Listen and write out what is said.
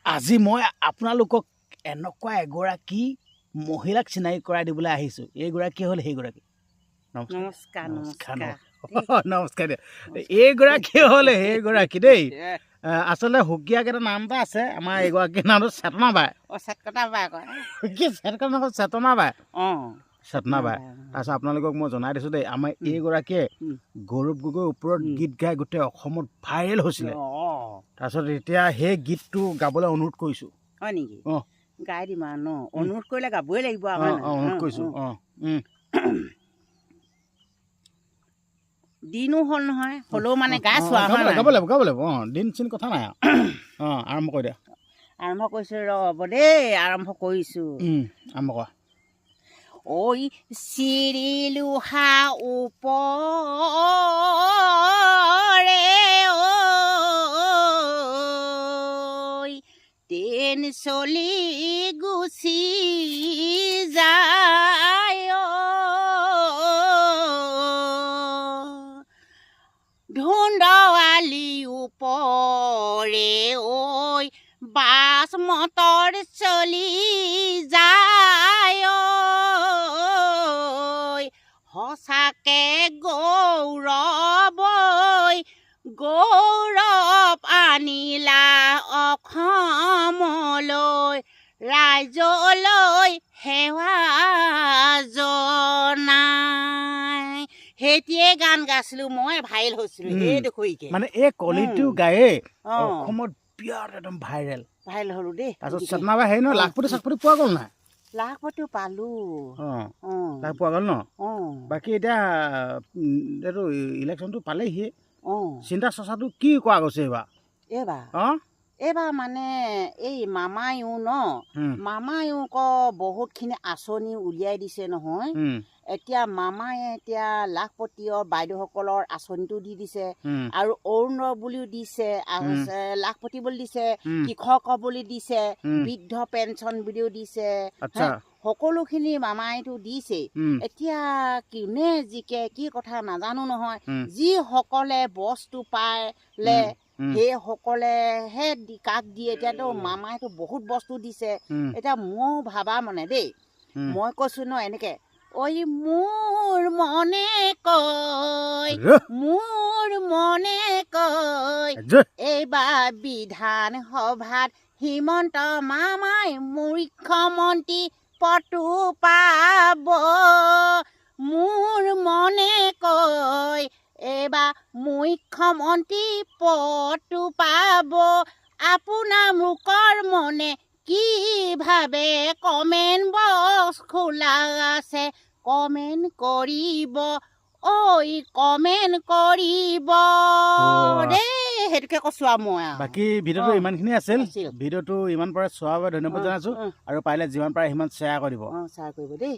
আজি মই আপোনালোকক এনেকুৱা এগৰাকী মহিলাক চিনাকি কৰাই দিবলৈ আহিছোঁ। এইগৰাকী হ'ল সেইগৰাকী। নমস্কাৰ নমস্কাৰ দিয়া। এইগৰাকী হ'ল সেইগৰাকী দেই। আচলতে সুকীয়াকৈ এটা নাম এটা আছে। আমাৰ এইগৰাকীৰ নামটো চেতনা বাই। কি চেতনা বাই? চেতনা বাই। তাৰপিছত আপোনালোকক মই জনাই দিছোঁ দেই, আমাৰ এইগৰাকীয়ে গৌৰৱ গগৈৰ ওপৰত গীত গাই গোটেই অসমত ভাইৰেল হৈছিলে। তাৰপিছত এতিয়া সেই গীতটো গাবলৈ অনুৰোধ কৰিছোঁ। হয় নেকি? গাই দিম আৰু ন? অনুৰোধ কৰিলে গাবই লাগিব। অনুৰোধ কৰিছোঁ। দিনো হ'ল নহয়, হ'লেও মানে গাইছোঁ আৰু গাব লাগিব। দিন চিন কথা নাই আৰু। আৰম্ভ কৰি দিয়া। আৰম্ভ কৰিছোঁ ৰ'ব দেই, আৰম্ভ কৰিছোঁ। আৰম্ভ কৰা। ঐ চিৰিলোহা ওপৰে ট্ৰেইন চলি গুচি যায় ধুন্দৱালি ওপৰে ঐ বাছ মটৰ চলি যায় সঁচাকে গৌৰৱ আনিলা অসমলৈ ৰাইজলৈ সেৱা জনাই। সেইটিয়ে গান গাইছিলোঁ মই, ভাইৰেল হৈছিলোঁ সেইটো খুৰীকে। মানে এই কলিটো গায়ে অসমত বিৰাট একদম ভাইৰেল হ'লোঁ দেই। তাৰপিছত চেতনা বাই হেৰি নহয়, লাখপতি চাখপতি পোৱা গ'ল নাই? লাখপতিও পালোঁ। লাখ পোৱা গ'ল ন? বাকী এতিয়া এইটো ইলেকশ্যনটো পালেহি। চিন্তা চৰ্চাটো কি কৰা গৈছে এইবাৰ মানে এই মামায়ো ন, মামায়ো বহুতখিনি আঁচনি উলিয়াই দিছে নহয়। এতিয়া মামায়ে এতিয়া লাখপতীয় বাইদেউসকলৰ আঁচনিটো দি দিছে আৰু অৰুণোদয় বুলিও দিছে, লাখপতি বুলি দিছে, কৃষক বুলি দিছে, বৃদ্ধ পেঞ্চন বুলিও দিছে। সকলোখিনি মামাইটো দিছে। এতিয়া কোনে জিকে কি কথা নাজানো নহয়। যিসকলে বস্তু পালে সেইসকলেহে কাক দিয়ে। এতিয়াতো মামাইতো বহুত বস্তু দিছে। এতিয়া মোৰ ভাবা মানে দেই, মই কৈছোঁ ন এনেকে, ঐ মোৰ মনে কয় এইবাৰ বিধান সভাত হিমন্ত মামাই মুখ্যমন্ত্ৰী পদটো পাব। মোৰ মনে কয় এইবাৰ মুখ্যমন্ত্ৰী পদটো পাব। আপোনালোকৰ মনে কি ভাবে কমেণ্ট বক্স খোলা আছে, কমেণ্ট কৰিব। কমেণ্ট কৰিব দেই। সেইটোকে কৈছোঁ আৰু মই। বাকী ভিডিঅ'টো ইমানখিনি আছিল। ভিডিঅ'টো ইমান পাৰে চোৱাৰ বাবে ধন্যবাদ জনাইছোঁ আৰু পাৰিলে যিমান পাৰে সিমান শ্বেয়াৰ কৰি দিব। শ্বেয়াৰ কৰিব দেই।